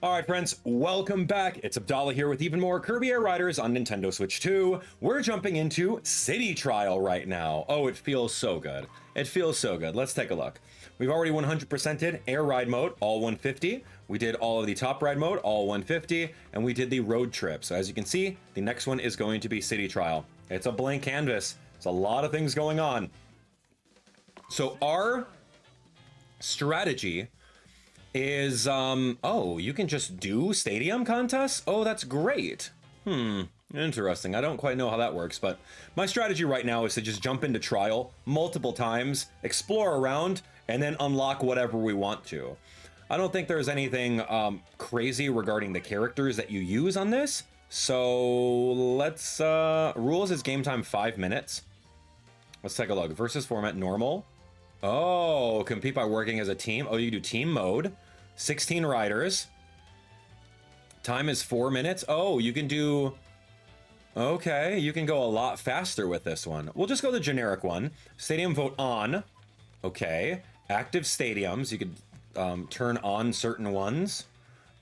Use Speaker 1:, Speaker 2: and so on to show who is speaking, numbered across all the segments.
Speaker 1: Alright friends, welcome back. It's Abdallah here with even more Kirby Air Riders on Nintendo Switch 2. We're jumping into City Trial right now. Oh, it feels so good. It feels so good. Let's take a look. We've already 100%ed Air Ride mode, all 150. We did all of the Top Ride mode, all 150. And we did the Road Trip. So as you can see, the next one is going to be City Trial. It's a blank canvas. There's a lot of things going on. So our strategy is, oh, you can just do stadium contests? Oh, that's great. Interesting. I don't quite know how that works, but my strategy right now is to just jump into trial multiple times, explore around, and then unlock whatever we want to. I don't think there's anything crazy regarding the characters that you use on this, so let's, rules is game time 5 minutes. Let's take a look. Versus format normal. Oh, compete by working as a team. Oh, you do team mode. 16 riders. Time is 4 minutes. Oh, you can do... Okay, you can go a lot faster with this one. We'll just go the generic one. Stadium vote on. Okay. Active stadiums. You could turn on certain ones.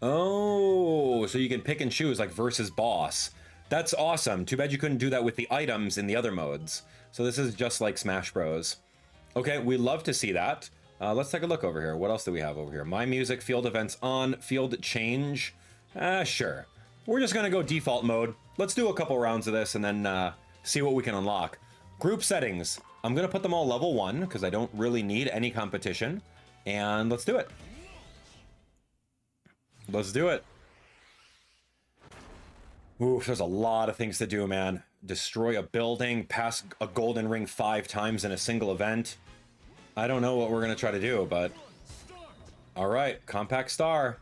Speaker 1: Oh, so you can pick and choose like versus boss. That's awesome. Too bad you couldn't do that with the items in the other modes. So this is just like Smash Bros. Okay, we love to see that. Let's take a look over here. What else do we have over here? My music, field events on, field change. Sure. We're just gonna go default mode. Let's do a couple rounds of this and then see what we can unlock. Group settings. I'm gonna put them all level 1 because I don't really need any competition. And let's do it. Let's do it. Oof, there's a lot of things to do, man. Destroy a building, pass a golden ring 5 times in a single event. I don't know what we're gonna try to do, but... Alright, compact star.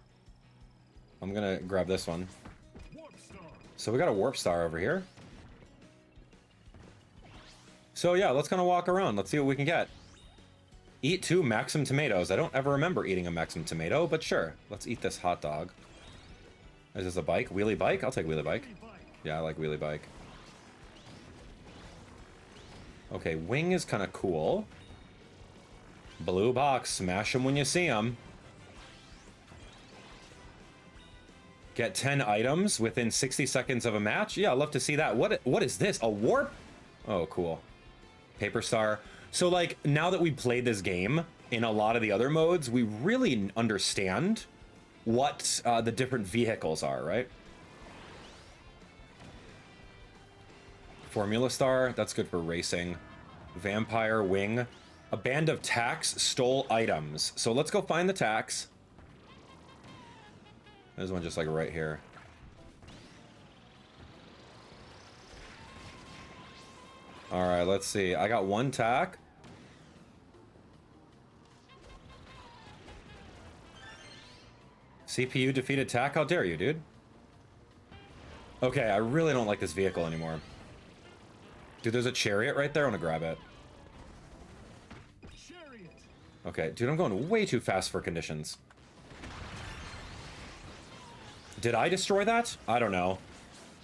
Speaker 1: I'm gonna grab this one. So we got a warp star over here. So yeah, let's kind of walk around. Let's see what we can get. Eat 2 Maxim tomatoes. I don't ever remember eating a Maxim tomato, but sure. Let's eat this hot dog. Is this a bike? Wheelie bike? I'll take wheelie bike. Yeah, I like wheelie bike. Okay, wing is kind of cool. Blue box, smash them when you see them. Get 10 items within 60 seconds of a match. Yeah, I'd love to see that. What is this? A warp? Oh, cool. Paper star. So, like, now that we played this game in a lot of the other modes, we really understand what the different vehicles are, right? Formula star, that's good for racing. Vampire wing. A band of tax stole items. So let's go find the tax. There's one just like right here. Alright, let's see. I got 1 tack. CPU defeated tack? How dare you, dude? Okay, I really don't like this vehicle anymore. Dude, there's a chariot right there. I want to grab it. Okay, dude, I'm going way too fast for conditions. Did I destroy that? I don't know.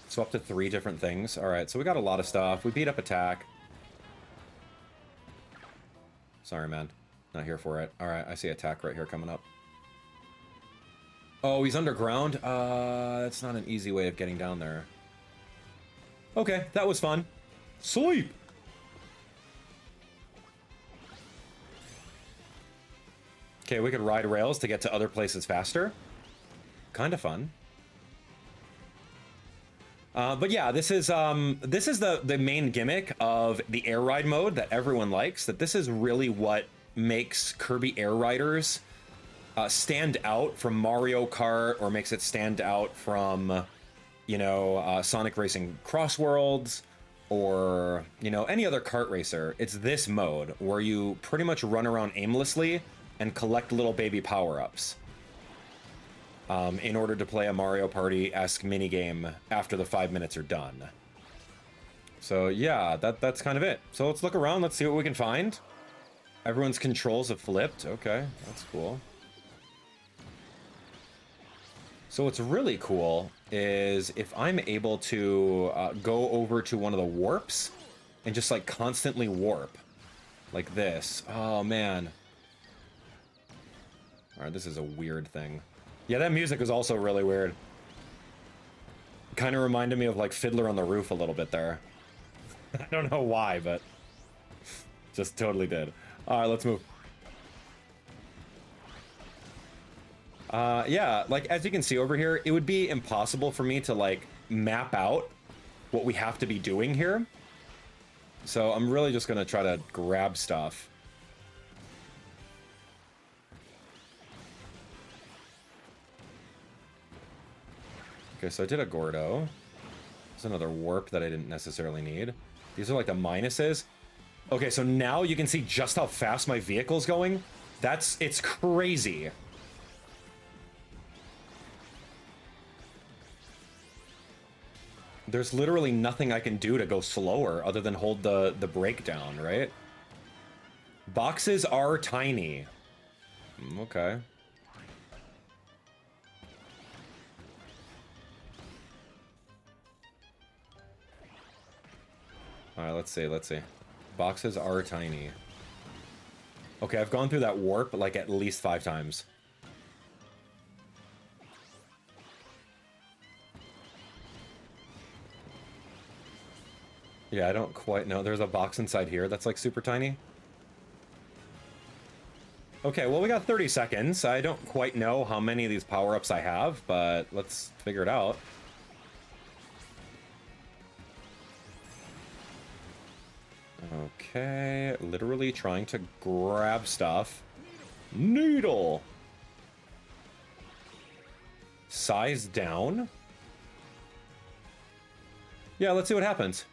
Speaker 1: So up to 3 different things. Alright, so we got a lot of stuff. We beat up attack. Sorry, man. Not here for it. Alright, I see attack right here coming up. Oh, he's underground? That's not an easy way of getting down there. Okay, that was fun. Sleep! Okay, we could ride rails to get to other places faster. Kind of fun. But yeah, this is the main gimmick of the Air Ride mode that everyone likes. That this is really what makes Kirby Air Riders stand out from Mario Kart, or makes it stand out from, you know, Sonic Racing Cross Worlds, or, you know, any other kart racer. It's this mode where you pretty much run around aimlessly and collect little baby power-ups in order to play a Mario Party-esque minigame after the 5 minutes are done. So yeah, that's kind of it. So let's look around, let's see what we can find. Everyone's controls have flipped. Okay, that's cool. So what's really cool is if I'm able to go over to one of the warps and just like constantly warp like this. Oh man. All right, this is a weird thing. Yeah, that music was also really weird. Kind of reminded me of like Fiddler on the Roof a little bit there. I don't know why, but just totally did. All right, let's move. Yeah, like as you can see over here, it would be impossible for me to like map out what we have to be doing here. So I'm really just gonna try to grab stuff. Okay, so I did a Gordo. There's another warp that I didn't necessarily need. These are like the minuses. Okay, so now you can see just how fast my vehicle's going. It's crazy. There's literally nothing I can do to go slower other than hold the brake down, right? Boxes are tiny. Okay. All right, let's see. Boxes are tiny. Okay, I've gone through that warp like at least 5 times. Yeah, I don't quite know. There's a box inside here that's like super tiny. Okay, well, we got 30 seconds. I don't quite know how many of these power-ups I have, but let's figure it out. Okay, literally trying to grab stuff. Needle! Size down? Yeah, let's see what happens.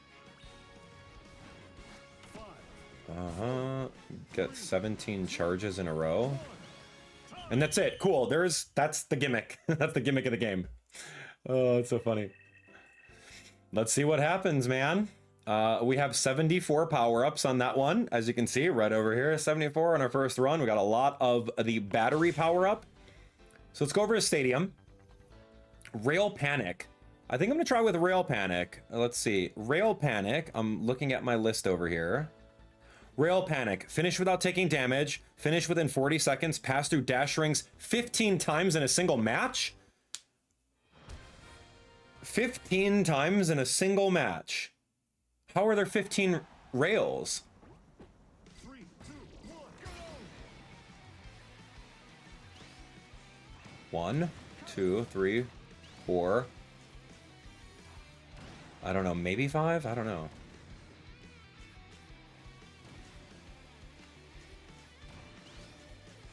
Speaker 1: Get 17 charges in a row. And that's it. Cool. That's the gimmick. That's the gimmick of the game. Oh, it's so funny. Let's see what happens, man. We have 74 power-ups on that one. As you can see, right over here, 74 on our first run. We got a lot of the battery power-up. So let's go over to Stadium. Rail Panic. I think I'm going to try with Rail Panic. Let's see. Rail Panic. I'm looking at my list over here. Rail Panic. Finish without taking damage. Finish within 40 seconds. Pass through dash rings 15 times in a single match. 15 times in a single match. How are there 15 rails?
Speaker 2: 3, 2, 1, go!
Speaker 1: 1, 2, 3, 4. I don't know, maybe 5? I don't know.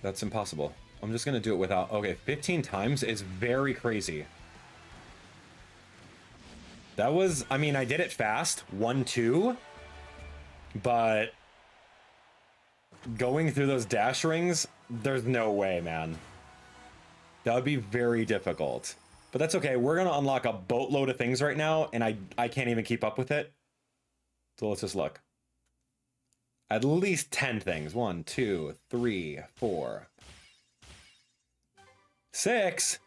Speaker 1: That's impossible. I'm just gonna do it without... Okay, 15 times is very crazy. That was... I mean, I did it fast. 1, 2. But... going through those dash rings, there's no way, man. That would be very difficult. But that's okay. We're gonna unlock a boatload of things right now, and I can't even keep up with it. So let's just look. At least 10 things. 1, 2, 3, 4, 6.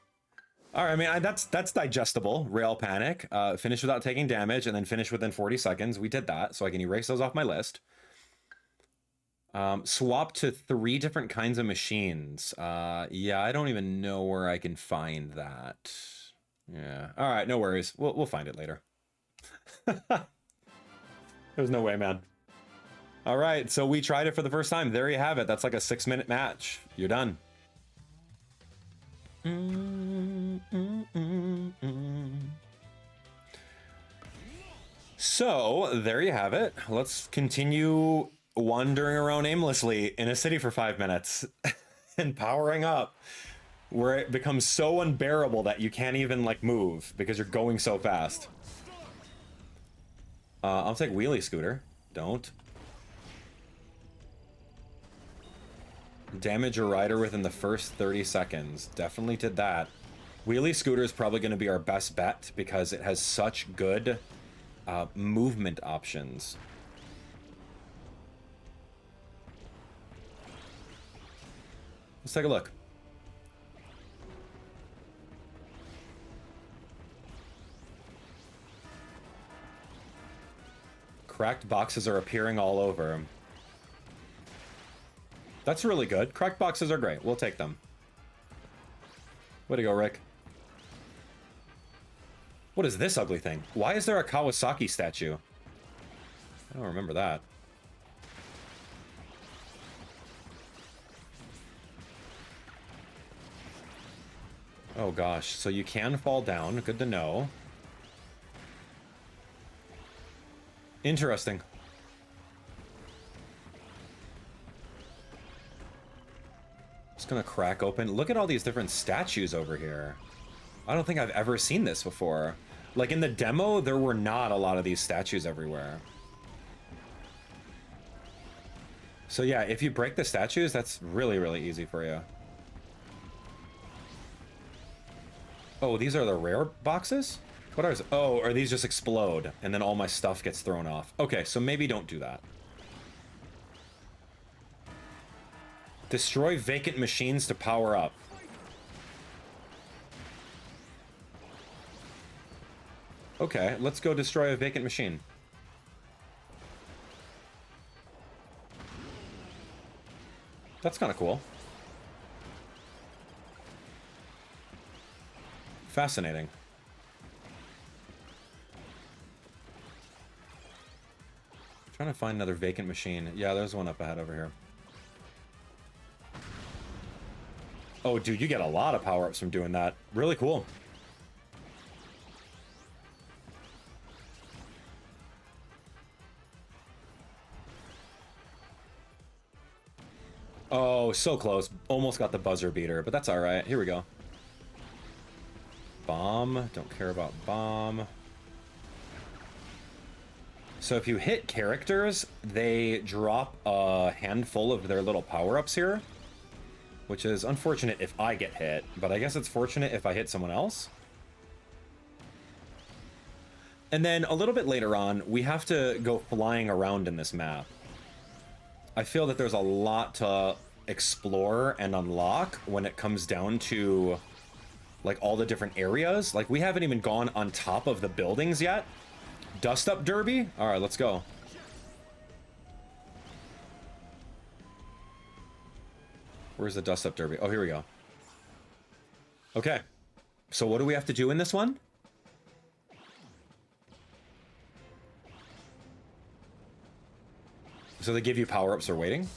Speaker 1: All right, I mean, that's digestible. Rail Panic. Finish without taking damage, and then finish within 40 seconds. We did that, so I can erase those off my list. Swap to 3 different kinds of machines. Yeah, I don't even know where I can find that. Yeah. All right, no worries. We'll find it later. There's no way, man. All right, so we tried it for the first time. There you have it. That's like a 6-minute match. You're done. So, there you have it. Let's continue wandering around aimlessly in a city for 5 minutes and powering up where it becomes so unbearable that you can't even like move because you're going so fast. I'll take wheelie scooter. Don't. Damage a rider within the first 30 seconds. Definitely did that. Wheelie scooter is probably going to be our best bet because it has such good movement options. Let's take a look. Cracked boxes are appearing all over. That's really good. Cracked boxes are great. We'll take them. Way to go, Rick. What is this ugly thing? Why is there a Kawasaki statue? I don't remember that. Oh gosh, so you can fall down. Good to know. Interesting. Just gonna crack open. Look at all these different statues over here. I don't think I've ever seen this before. Like in the demo, there were not a lot of these statues everywhere. So yeah, if you break the statues, that's really, really easy for you. Oh, these are the rare boxes? What are... Oh, or these just explode, and then all my stuff gets thrown off. Okay, so maybe don't do that. Destroy vacant machines to power up. Okay, let's go destroy a vacant machine. That's kind of cool. Fascinating. Trying to find another vacant machine. Yeah, there's one up ahead over here. Oh, dude, you get a lot of power-ups from doing that. Really cool. Oh, so close. Almost got the buzzer beater, but that's all right. Here we go. Bomb. Don't care about bomb. So if you hit characters, they drop a handful of their little power-ups here, which is unfortunate if I get hit, but I guess it's fortunate if I hit someone else. And then a little bit later on, we have to go flying around in this map. I feel that there's a lot to explore and unlock when it comes down to like all the different areas. Like we haven't even gone on top of the buildings yet. Dust up derby? All right, let's go. Where's the dust up derby? Oh, here we go. Okay. So what do we have to do in this one? So they give you power-ups or waiting?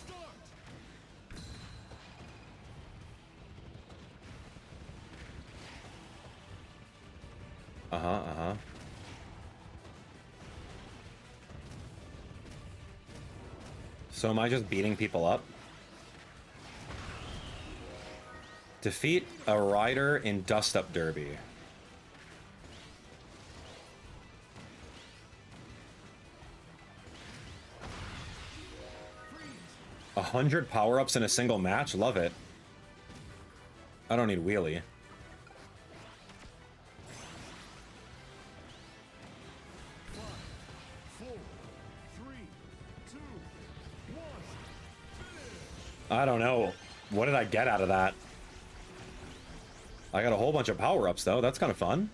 Speaker 1: Uh-huh, uh-huh. So am I just beating people up? Defeat a rider in Dust Up Derby. 100 power-ups in a single match? Love it. I don't need wheelie. I don't know. What did I get out of that? I got a whole bunch of power-ups, though. That's kind of fun.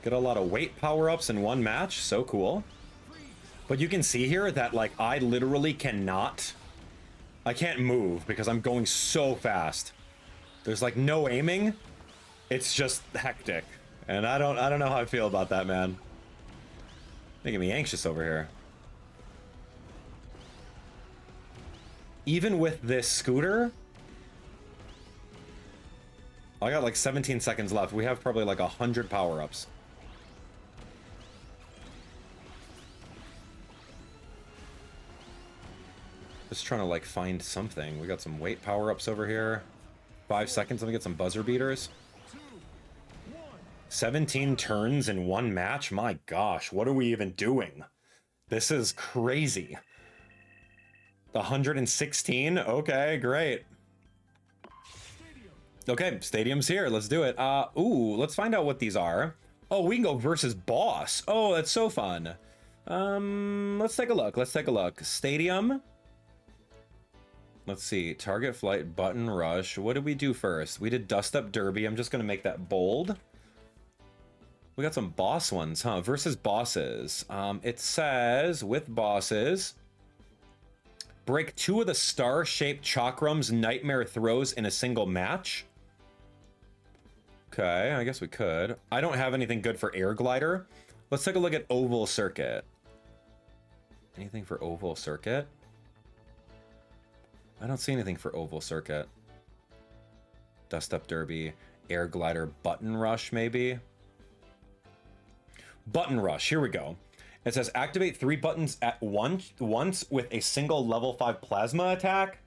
Speaker 1: Get a lot of weight power-ups in one match. So cool. But you can see here that, like, I literally cannot... I can't move because I'm going so fast. There's, like, no aiming. It's just hectic. And I don't know how I feel about that, man. Making me anxious over here. Even with this scooter... I got like 17 seconds left. We have probably like 100 power-ups. Just trying to like find something. We got some weight power-ups over here. 5 seconds. Let me get some buzzer beaters. 17 turns in one match? My gosh, what are we even doing? This is crazy. 116? Okay, great. Okay, stadium's here. Let's do it. Ooh, let's find out what these are. Oh, we can go versus boss. Oh, that's so fun. Let's take a look. Let's take a look. Stadium. Let's see. Target flight, button rush. What did we do first? We did dust up derby. I'm just going to make that bold. We got some boss ones, huh? Versus bosses. It says with bosses, Break 2 of the star-shaped chakrams nightmare throws in a single match. Okay, I guess we could. I don't have anything good for air glider. Let's take a look at oval circuit. Anything for oval circuit? I don't see anything for oval circuit. Dust up derby, air glider, button rush maybe. Button rush, here we go. It says activate 3 buttons at once with a single level 5 plasma attack.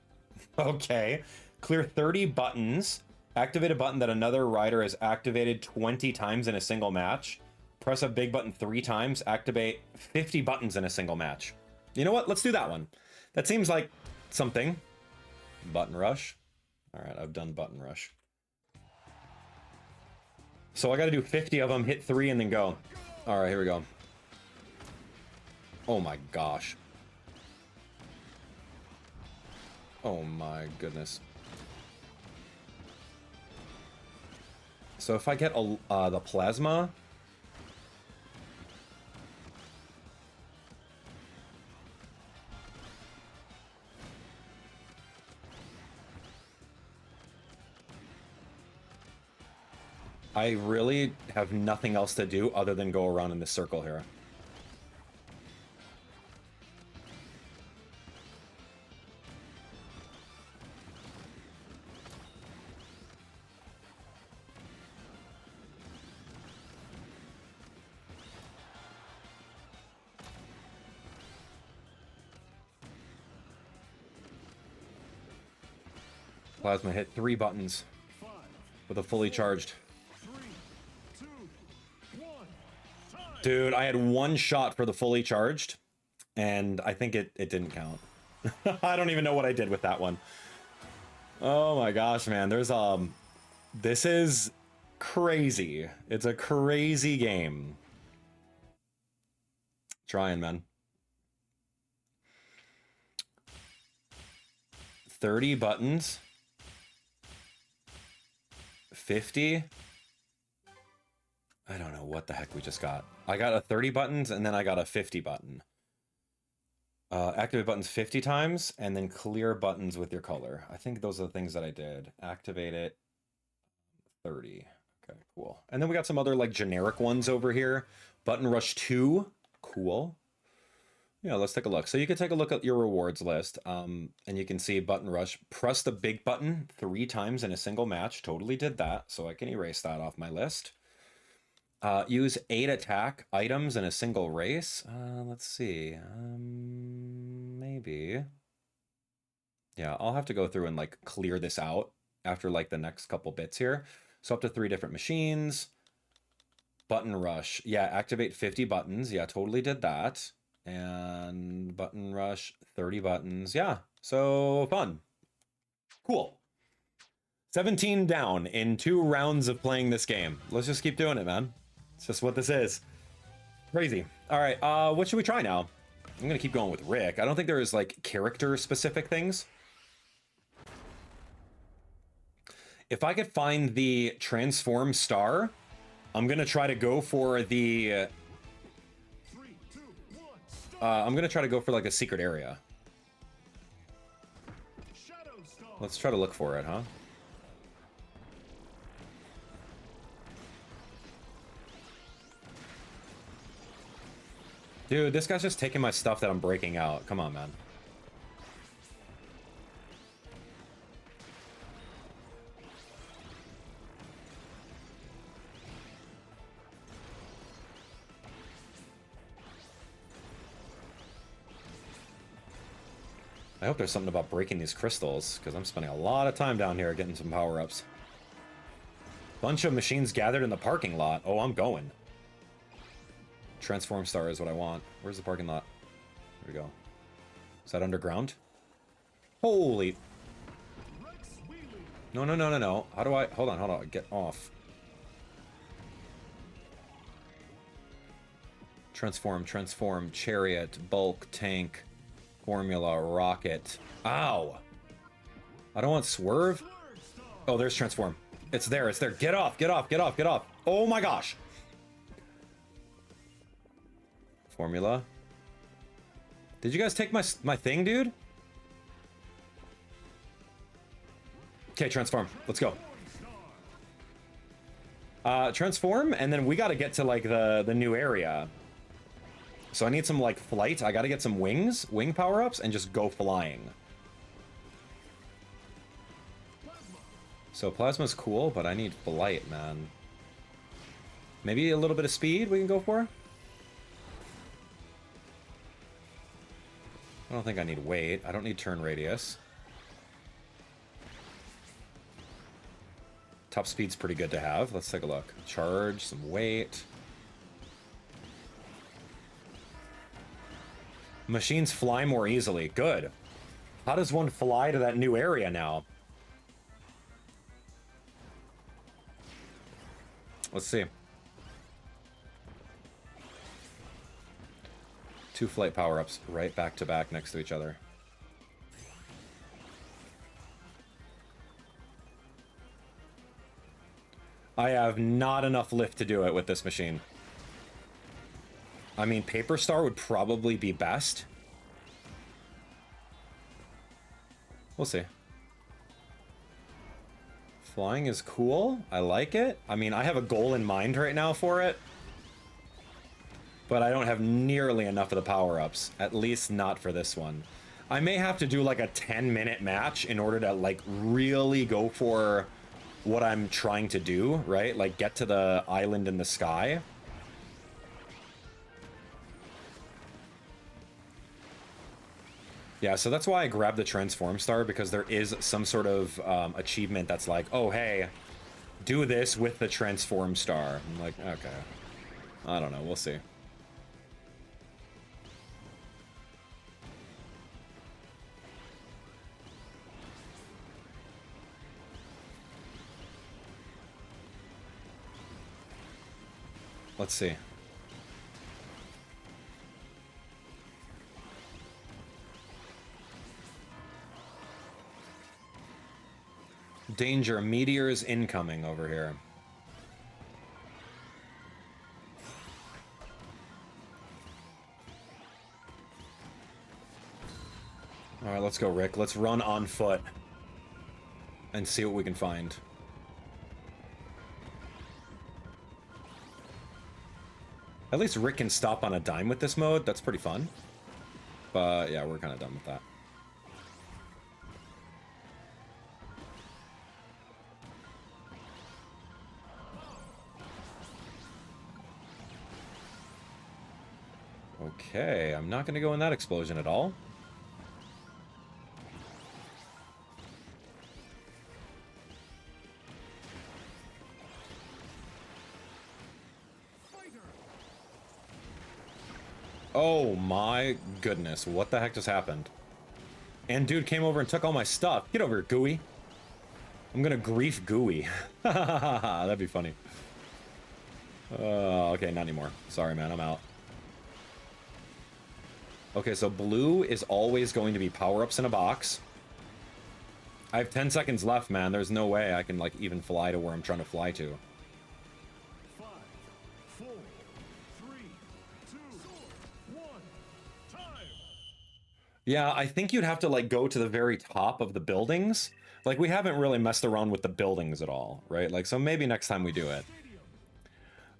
Speaker 1: Okay. Clear 30 buttons. Activate a button that another rider has activated 20 times in a single match. Press a big button 3 times. Activate 50 buttons in a single match. You know what? Let's do that one. That seems like something. Button rush. All right, I've done button rush. So I got to do 50 of them, hit 3, and then go. All right, here we go. Oh my gosh. Oh my goodness. So if I get the plasma... I really have nothing else to do other than go around in this circle here. Plasma hit 3 buttons with a fully charged. Dude, I had 1 shot for the fully charged, and I think it didn't count. I don't even know what I did with that one. Oh my gosh, man. There's this is crazy. It's a crazy game. Trying, man. 30 buttons. 50. I don't know what the heck we just got. I got a 30 buttons and then I got a 50 button. Activate buttons 50 times and then clear buttons with your color. I think those are the things that I did. Activate it 30. Okay, cool. And then we got some other like generic ones over here. Button rush 2. Cool. Yeah, let's take a look. So you can take a look at your rewards list, and you can see button rush. Press the big button 3 times in a single match. Totally did that, so I can erase that off my list. Use 8 attack items in a single race. Let's see. Maybe. Yeah, I'll have to go through and like clear this out after like the next couple bits here. So up to 3 different machines. Button rush. Yeah, activate 50 buttons. Yeah, totally did that. And button rush 30 buttons. Yeah, so fun. Cool. 17 down in 2 rounds of playing this game. Let's just keep doing it, man. It's just what this is. Crazy. All right, what should we try now? I'm gonna keep going with Rick. I don't think there is like character specific things. If I could find the transform star, I'm gonna try to go for the I'm gonna try to go for like a secret area. Let's try to look for it, huh? Dude, this guy's just taking my stuff that I'm breaking out. Come on, man. I hope there's something about breaking these crystals, because I'm spending a lot of time down here getting some power-ups. Bunch of machines gathered in the parking lot. Oh, I'm going. Transform star is what I want. Where's the parking lot? There we go. Is that underground? Holy... No, no, no, no, no. How do I... Hold on. Get off. Transform, chariot, bulk, tank... Formula, rocket. Ow! I don't want swerve. Oh, there's transform. It's there, it's there. Get off, get off, get off, get off. Oh my gosh. Formula. Did you guys take my thing, dude? Okay, transform. Let's go. Transform, and then we got to get to like the new area. So I need some like flight. I got to get some wing power-ups, and just go flying. So plasma's cool, but I need flight, man. Maybe a little bit of speed we can go for? I don't think I need weight. I don't need turn radius. Top speed's pretty good to have. Let's take a look. Charge, some weight. Machines fly more easily. Good. How does one fly to that new area now? Let's see. 2 flight power-ups right back to back next to each other. I have not enough lift to do it with this machine. I mean, Paper Star would probably be best. We'll see. Flying is cool. I like it. I mean, I have a goal in mind right now for it. But I don't have nearly enough of the power-ups. At least not for this one. I may have to do like a 10-minute match in order to like really go for what I'm trying to do, right? Like get to the island in the sky. Yeah, so that's why I grabbed the Transform Star, because there is some sort of achievement that's like, oh, hey, do this with the Transform Star. I'm like, okay. I don't know, we'll see. Let's see. Danger, meteors incoming over here. All right, let's go, Rick. Let's run on foot and see what we can find. At least Rick can stop on a dime with this mode. That's pretty fun. But yeah, we're kind of done with that. Okay, I'm not going to go in that explosion at all. Oh my goodness, what the heck just happened? And dude came over and took all my stuff. Get over here, Gooey. I'm gonna grief Gooey. That'd be funny. Okay, not anymore. Sorry, man, I'm out. Okay, so blue is always going to be power-ups in a box. I have 10 seconds left, man. There's no way I can, like, even fly to where I'm trying to fly to.
Speaker 2: 5, 4, 3, 2, 1. Time.
Speaker 1: Yeah, I think you'd have to, like, go to the very top of the buildings. Like, we haven't really messed around with the buildings at all, right? Like, so maybe next time we do it.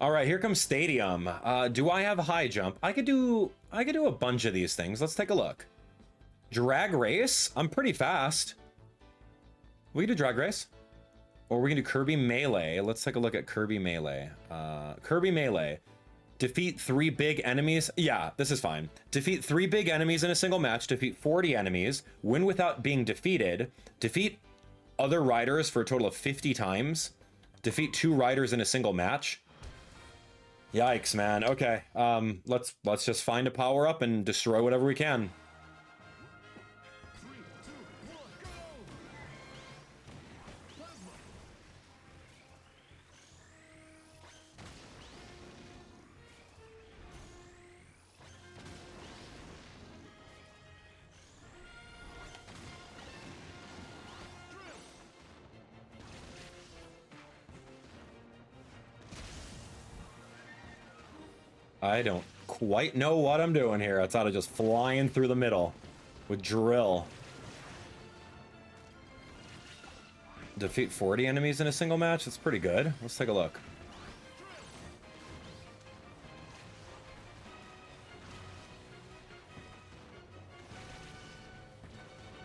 Speaker 1: All right, here comes Stadium. Do I have a high jump? I could do a bunch of these things. Let's take a look. Drag race? I'm pretty fast. We can do drag race. Or we can do Kirby Melee. Let's take a look at Kirby Melee. Kirby Melee. Defeat 3 big enemies. Yeah, this is fine. Defeat 3 big enemies in a single match. Defeat 40 enemies. Win without being defeated. Defeat other riders for a total of 50 times. Defeat 2 riders in a single match. Yikes, man. Okay, let's just find a power-up and destroy whatever we can.
Speaker 2: 3, 2, 1, go! Plasma.
Speaker 1: I don't quite know what I'm doing here. Outside of just flying through the middle with drill. Defeat 40 enemies in a single match? That's pretty good. Let's take a look.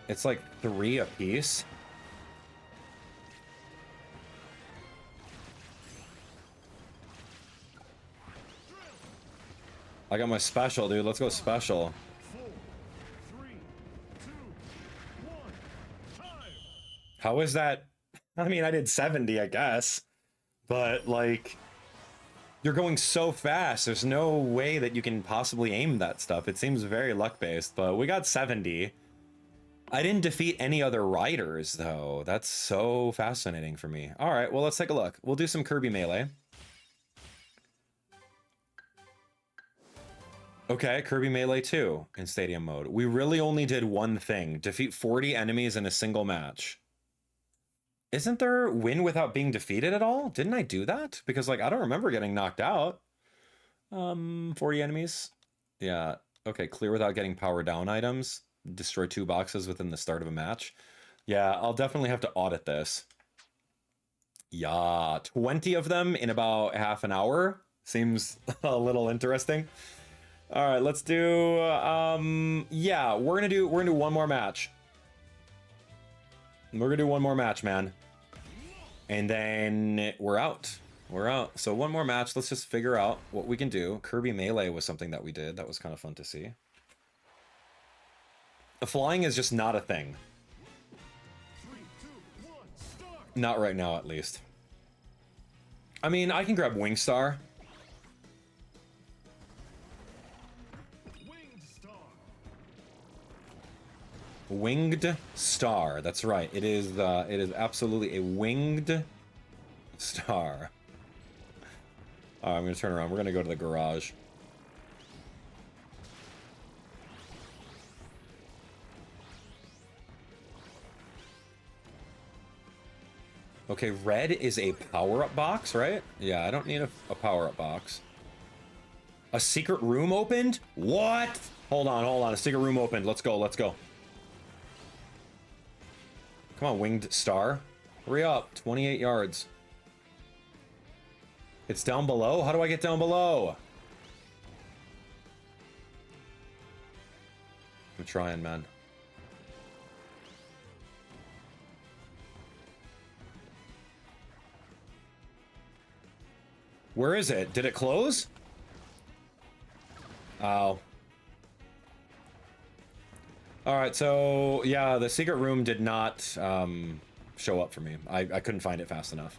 Speaker 1: It's like 3 apiece. I got my special, dude. Let's go special.
Speaker 2: 4, 3, 2, 1. Time.
Speaker 1: How is that? I mean, I did 70, I guess. But, like, you're going so fast. There's no way that you can possibly aim that stuff. It seems very luck-based, but we got 70. I didn't defeat any other riders, though. That's so fascinating for me. All right, well, let's take a look. We'll do some Kirby Melee. Okay, Kirby Melee 2 in Stadium mode. We really only did one thing. Defeat 40 enemies in a single match. Isn't there win without being defeated at all? Didn't I do that? Because, like, I don't remember getting knocked out. 40 enemies. Yeah, okay, clear without getting power down items. Destroy 2 boxes within the start of a match. Yeah, I'll definitely have to audit this. Yeah, 20 of them in about half an hour. Seems a little interesting. All right, let's do yeah, we're gonna do one more match. We're gonna do one more match, man. And then we're out. We're out. So one more match. Let's just figure out what we can do. Kirby Melee was something that we did. That was kind of fun to see. Flying is just not a thing.
Speaker 2: 3, 2, 1. Start.
Speaker 1: Not right now, at least. I mean, I can grab Wingstar.
Speaker 2: Winged star.
Speaker 1: Winged Star. That's right. It is absolutely a winged star. All right, I'm gonna turn around. We're gonna go to the garage. Okay, red is a power-up box, right? Yeah, I don't need a power-up box. A secret room opened? What? Hold on. A secret room opened. Let's go, let's go. Come on, Winged Star. Hurry up, 28 yards. It's down below? How do I get down below? I'm trying, man. Where is it? Did it close? Oh. Alright, so yeah, the secret room did not show up for me. I couldn't find it fast enough.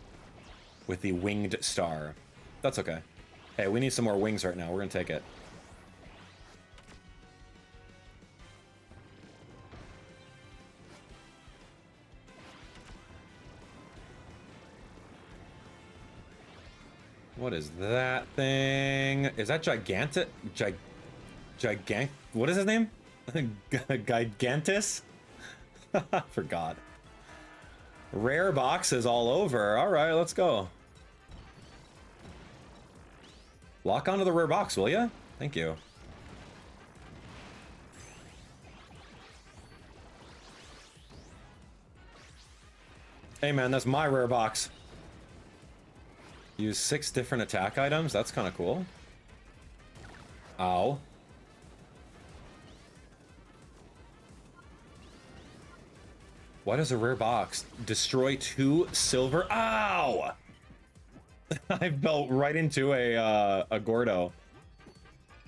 Speaker 1: With the winged star. That's okay. Hey, we need some more wings right now. We're gonna take it. What is that thing? Is that gigantic? Gigant? What is his name? Gigantus? Forgot. Rare boxes all over. All right, let's go. Lock onto the rare box, will ya? Thank you. Hey man, that's my rare box. Use 6 different attack items. That's kind of cool. Ow. What is a rare box? Destroy 2 silver. Ow! I fell right into a Gordo.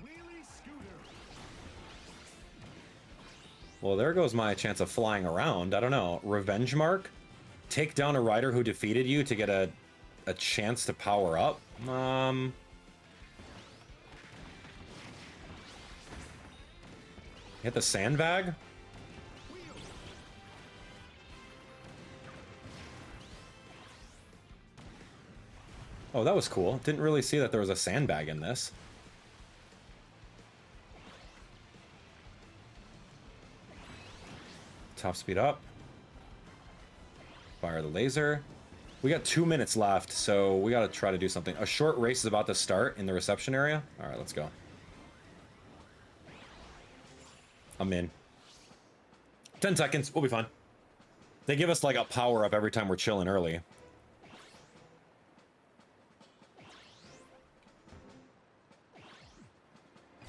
Speaker 2: Wheelie scooter.
Speaker 1: Well, there goes my chance of flying around. I don't know. Revenge mark? Take down a rider who defeated you to get a chance to power up. Hit the sandbag. Oh, that was cool. Didn't really see that there was a sandbag in this. Top speed up. Fire the laser. We got 2 minutes left, so we gotta try to do something. A short race is about to start in the reception area. All right, let's go. I'm in. 10 seconds, we'll be fine. They give us like a power up every time we're chilling early.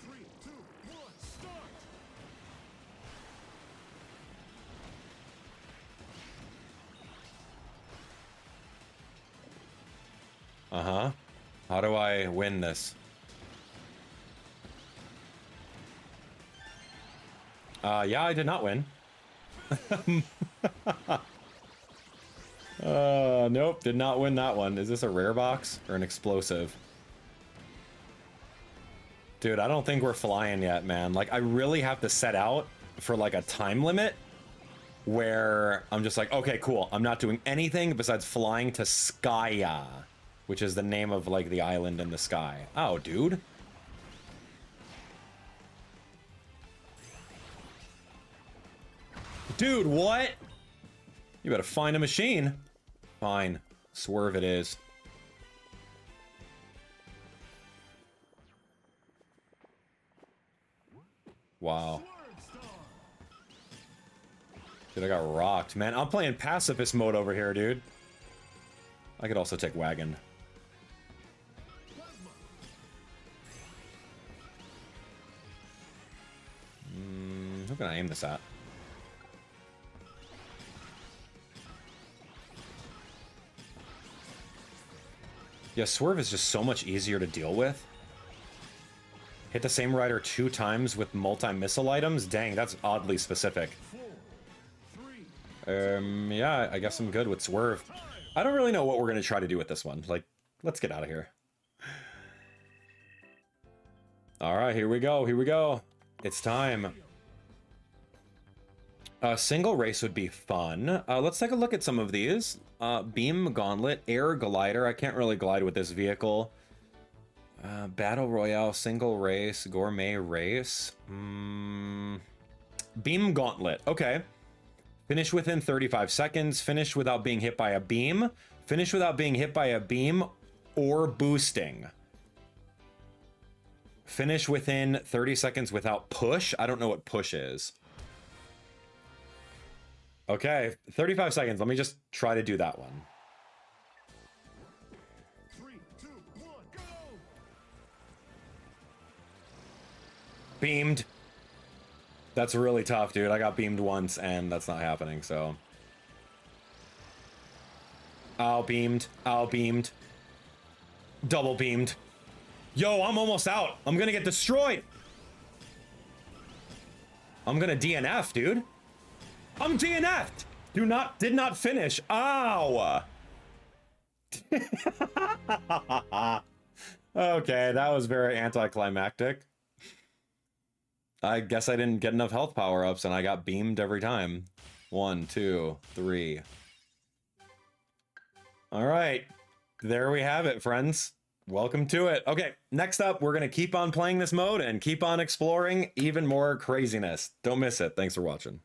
Speaker 2: Three, two, one, start.
Speaker 1: Uh-huh. How do I win this? Yeah, I did not win. Nope, did not win that one. Is this a rare box or an explosive? Dude, I don't think we're flying yet, man. Like, I really have to set out for, like, a time limit where I'm just like, okay, cool. I'm not doing anything besides flying to Skya, which is the name of, like, the island in the sky. Oh, dude. Dude, what? You better find a machine. Fine. Swerve it is. Wow. Dude, I got rocked. Man, I'm playing pacifist mode over here, dude. I could also take wagon. Who can I aim this at? Yeah, Swerve is just so much easier to deal with. Hit the same rider 2 times with multi-missile items? Dang, that's oddly specific. Yeah, I guess I'm good with Swerve. I don't really know what we're going to try to do with this one. Like, let's get out of here. Alright, here we go, here we go. It's time. A single race would be fun. Let's take a look at some of these. Beam Gauntlet, Air Glider. I can't really glide with this vehicle. Battle Royale, single race, gourmet race. Beam Gauntlet. Okay. Finish within 35 seconds. Finish without being hit by a beam. Finish without being hit by a beam or boosting. Finish within 30 seconds without push. I don't know what push is. Okay, 35 seconds. Let me just try to do that one.
Speaker 2: 3, 2, 1, go!
Speaker 1: Beamed. That's really tough, dude. I got beamed once, and that's not happening, so... Ow, beamed. Ow, beamed. Double beamed. Yo, I'm almost out. I'm gonna get destroyed. I'm gonna DNF, dude. I'm DNF'd. Did not finish. Ow. Okay, that was very anticlimactic. I guess I didn't get enough health power-ups and I got beamed every time. 1, 2, 3. All right. There we have it, friends. Welcome to it. Okay, next up, we're going to keep on playing this mode and keep on exploring even more craziness. Don't miss it. Thanks for watching.